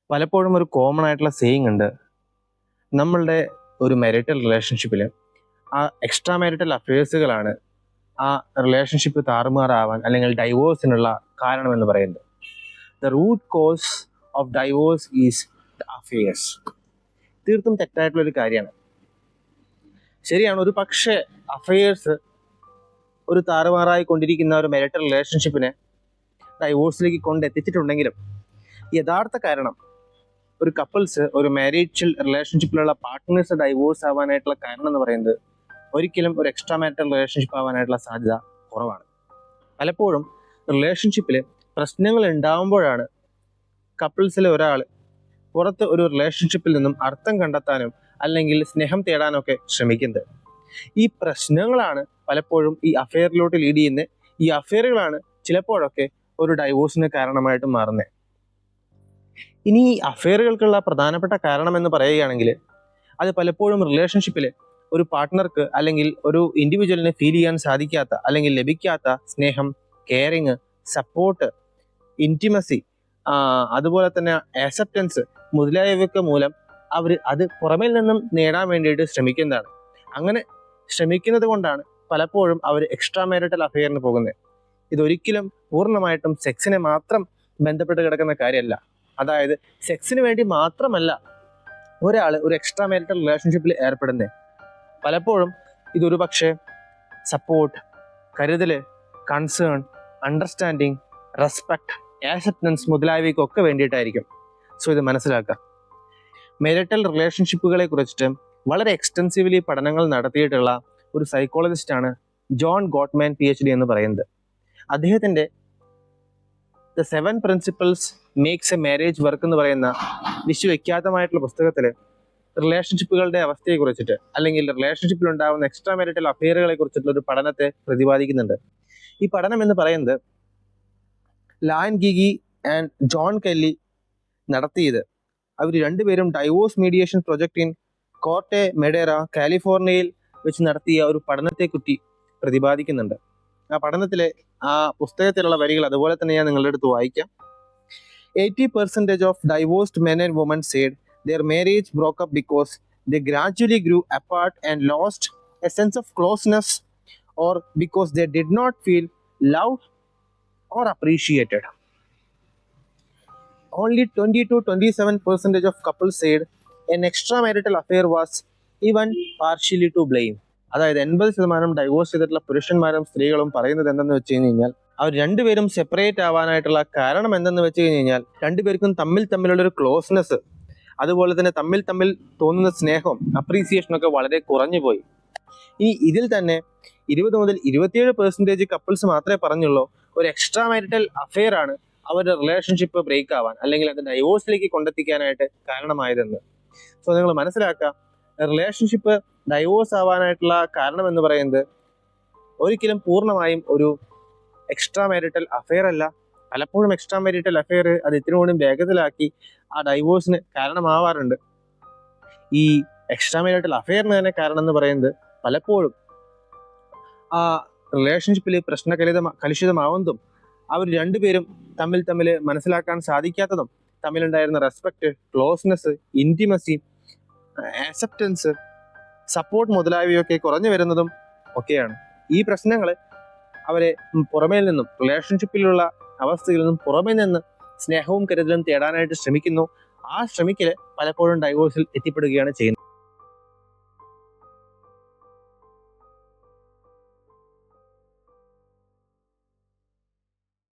പലപ്പോഴും ഒരു കോമൺ ആയിട്ടുള്ള സേയിങ് ഉണ്ട്. നമ്മളുടെ ഒരു മാരിറ്റൽ റിലേഷൻഷിപ്പിൽ ആ എക്സ്ട്രാ മാരിറ്റൽ അഫയേഴ്സുകളാണ് ആ റിലേഷൻഷിപ്പ് താറുമാറാവാൻ അല്ലെങ്കിൽ ഡൈവോഴ്സിനുള്ള കാരണമെന്ന് പറയുന്നത്. The root cause of divorce is the affairs. തീർത്തും തെറ്റായിട്ടുള്ളൊരു കാര്യമാണ്. ശരിയാണ്, ഒരു പക്ഷേ അഫയേഴ്സ് ഒരു താറുമാറായി കൊണ്ടിരിക്കുന്ന ഒരു മാരിറ്റൽ റിലേഷൻഷിപ്പിനെ ഡൈവോഴ്സിലേക്ക് കൊണ്ടെത്തിച്ചിട്ടുണ്ടെങ്കിലും യഥാർത്ഥ കാരണം ഒരു കപ്പിൾസ് ഒരു മാരീഡ് റിലേഷൻഷിപ്പിലുള്ള പാർട്ട്നേഴ്സ് ഡൈവോഴ്സ് ആവാനായിട്ടുള്ള കാരണം എന്ന് പറയുന്നത് ഒരിക്കലും ഒരു എക്സ്ട്രാ മാരിറ്റൽ റിലേഷൻഷിപ്പ് ആവാനായിട്ടുള്ള സാധ്യത കുറവാണ്. പലപ്പോഴും റിലേഷൻഷിപ്പിൽ പ്രശ്നങ്ങൾ ഉണ്ടാകുമ്പോഴാണ് കപ്പിൾസിലെ ഒരാൾ പുറത്ത് ഒരു റിലേഷൻഷിപ്പിൽ നിന്നും അർത്ഥം കണ്ടെത്താനും അല്ലെങ്കിൽ സ്നേഹം തേടാനൊക്കെ ശ്രമിക്കുന്നത്. ഈ പ്രശ്നങ്ങളാണ് പലപ്പോഴും ഈ അഫെയറിലോട്ട് ലീഡ് ചെയ്യുന്നത്. ഈ അഫെയറുകളാണ് ചിലപ്പോഴൊക്കെ ഒരു ഡൈവോഴ്സിന് കാരണമായിട്ട് മാറുന്നത്. ഇനി ഈ അഫെയറുകൾക്കുള്ള പ്രധാനപ്പെട്ട കാരണം എന്ന് പറയുകയാണെങ്കിൽ അത് പലപ്പോഴും റിലേഷൻഷിപ്പിൽ ഒരു പാർട്ട്ണർക്ക് അല്ലെങ്കിൽ ഒരു ഇൻഡിവിജ്വലിന് ഫീൽ ചെയ്യാൻ സാധിക്കാത്ത അല്ലെങ്കിൽ ലഭിക്കാത്ത സ്നേഹം, കെയറിങ്, സപ്പോർട്ട്, ഇൻറ്റിമസി, അതുപോലെ തന്നെ ആക്സെപ്റ്റൻസ് മുതലായവയൊക്കെ മൂലം അവർ അത് പുറമേൽ നിന്നും നേടാൻ വേണ്ടിയിട്ട് ശ്രമിക്കുന്നതാണ്. അങ്ങനെ ശ്രമിക്കുന്നത് കൊണ്ടാണ് പലപ്പോഴും അവർ എക്സ്ട്രാ മാരിറ്റൽ അഫെയറിന് പോകുന്നത്. ഇതൊരിക്കലും പൂർണ്ണമായിട്ടും സെക്സിനെ മാത്രം ബന്ധപ്പെട്ട് കിടക്കുന്ന കാര്യമല്ല. അതായത് സെക്സിന് വേണ്ടി മാത്രമല്ല ഒരാൾ ഒരു എക്സ്ട്രാ മാരിറ്റൽ റിലേഷൻഷിപ്പിൽ ഏർപ്പെടുന്നത്. പലപ്പോഴും ഇതൊരു പക്ഷേ സപ്പോർട്ട്, കരുതൽ, കൺസേൺ, അണ്ടർസ്റ്റാൻഡിങ്, റെസ്പെക്ട്, ആക്സെപ്റ്റൻസ് മുതലായവയ്ക്കൊക്കെ വേണ്ടിയിട്ടായിരിക്കും. സോ ഇത് മനസ്സിലാക്കുക. മാരിറ്റൽ റിലേഷൻഷിപ്പുകളെ കുറിച്ചിട്ട് വളരെ എക്സ്റ്റെൻസീവ്ലി പഠനങ്ങൾ നടത്തിയിട്ടുള്ള ഒരു സൈക്കോളജിസ്റ്റാണ് ജോൺ ഗോട്ട്മാൻ PhD എന്ന് പറയുന്നത്. അദ്ദേഹത്തിൻ്റെ the 7 principles makes A marriage work എന്ന് പറയുന്ന വിശ്വവിഖ്യാതമായിട്ടുള്ള പുസ്തകത്തിൽ റിലേഷൻഷിപ്പുകളുടെ അവസ്ഥയെ കുറിച്ചിട്ട് അല്ലെങ്കിൽ റിലേഷൻഷിപ്പിൽ ഉണ്ടാകുന്ന എക്സ്ട്രാ മാരിറ്റൽ അഫെയറുകളെ കുറിച്ചിട്ടുള്ള ഒരു പഠനത്തെ പ്രതിപാദിക്കുന്നുണ്ട്. ഈ പഠനം എന്ന് പറയുന്നത് ലാൻ ഗിഗി ആൻഡ് ജോൺ കെല്ലി നടത്തിയത്. അവർ രണ്ടുപേരും ഡൈവോഴ്സ് മീഡിയേഷൻ പ്രൊജക്ട് ഇൻ കോർട്ടെ മെഡേറ, കാലിഫോർണിയയിൽ വെച്ച് നടത്തിയ ഒരു പഠനത്തെക്കുറിച്ച് പ്രതിപാദിക്കുന്നുണ്ട്. ആ പഠനത്തിലെ ആ പുസ്തകത്തിലുള്ള വരികൾ അതുപോലെ തന്നെ ഞാൻ നിങ്ങളുടെ അടുത്ത് വായിക്കാം. 80% of divorced men and women said their marriage broke up because they gradually grew apart and lost a sense of closeness, or because they did not feel loved or appreciated. Only 20 to 27% of couples said an extramarital affair was even partially to blame. അതായത് 80% divorce ചെയ്തിട്ടുള്ള പുരുഷന്മാരും സ്ത്രീകളും പറയുന്നത് എന്തെന്ന് വെച്ച് കഴിഞ്ഞാൽ അവർ രണ്ടുപേരും separate ആവാനായിട്ടുള്ള കാരണം എന്തെന്ന് വെച്ച് കഴിഞ്ഞാൽ രണ്ടുപേർക്കും തമ്മിലുള്ള ഒരു ക്ലോസ്നെസ്, അതുപോലെ തന്നെ തമ്മിൽ തോന്നുന്ന സ്നേഹവും അപ്രീസിയേഷനും ഒക്കെ വളരെ കുറഞ്ഞു പോയി. ഇനി ഇതിൽ തന്നെ 20 മുതൽ 27% കപ്പിൾസ് മാത്രമേ പറഞ്ഞുള്ളൂ ഒരു എക്സ്ട്രാ മാരിറ്റൽ അഫെയർ ആണ് അവരുടെ റിലേഷൻഷിപ്പ് ബ്രേക്ക് ആവാൻ അല്ലെങ്കിൽ അത് ഡൈവോഴ്സിലേക്ക് കൊണ്ടെത്തിക്കാനായിട്ട് കാരണമായതെന്ന്. സോ നിങ്ങൾ മനസ്സിലാക്കുക, റിലേഷൻഷിപ്പ് ഡൈവോഴ്സ് ആവാനായിട്ടുള്ള കാരണം എന്ന് പറയുന്നത് ഒരിക്കലും പൂർണ്ണമായും ഒരു എക്സ്ട്രാ മാരിറ്റൽ അഫെയർ അല്ല. പലപ്പോഴും എക്സ്ട്രാ മാരിറ്റൽ അഫെയർ അത് ഇത്തിരി വേഗത്തിലാക്കി ആ ഡൈവോഴ്സിന് കാരണമാവാറുണ്ട്. ഈ എക്സ്ട്രാ മാരിറ്റൽ അഫെയറിന് തന്നെ കാരണം എന്ന് പറയുന്നത് പലപ്പോഴും ആ റിലേഷൻഷിപ്പിൽ കലുഷിതമാവുന്നതും അവർ രണ്ടുപേരും തമ്മിൽ മനസ്സിലാക്കാൻ സാധിക്കാത്തതും തമ്മിലുണ്ടായിരുന്ന respect, closeness, intimacy, acceptance, support മുതലായവയൊക്കെ കുറഞ്ഞു വരുന്നതും ഒക്കെയാണ്. ഈ പ്രശ്നങ്ങൾ അവരെ പുറമേ നിന്നും റിലേഷൻഷിപ്പിലുള്ള അവസ്ഥയിൽ നിന്നും പുറമേ നിന്ന് സ്നേഹവും കരുതലും തേടാനായിട്ട് ശ്രമിക്കുന്നു. ആ ശ്രമിക്കൽ പലപ്പോഴും ഡൈവോഴ്സിൽ എത്തിപ്പെടുകയാണ് ചെയ്യുന്നത്.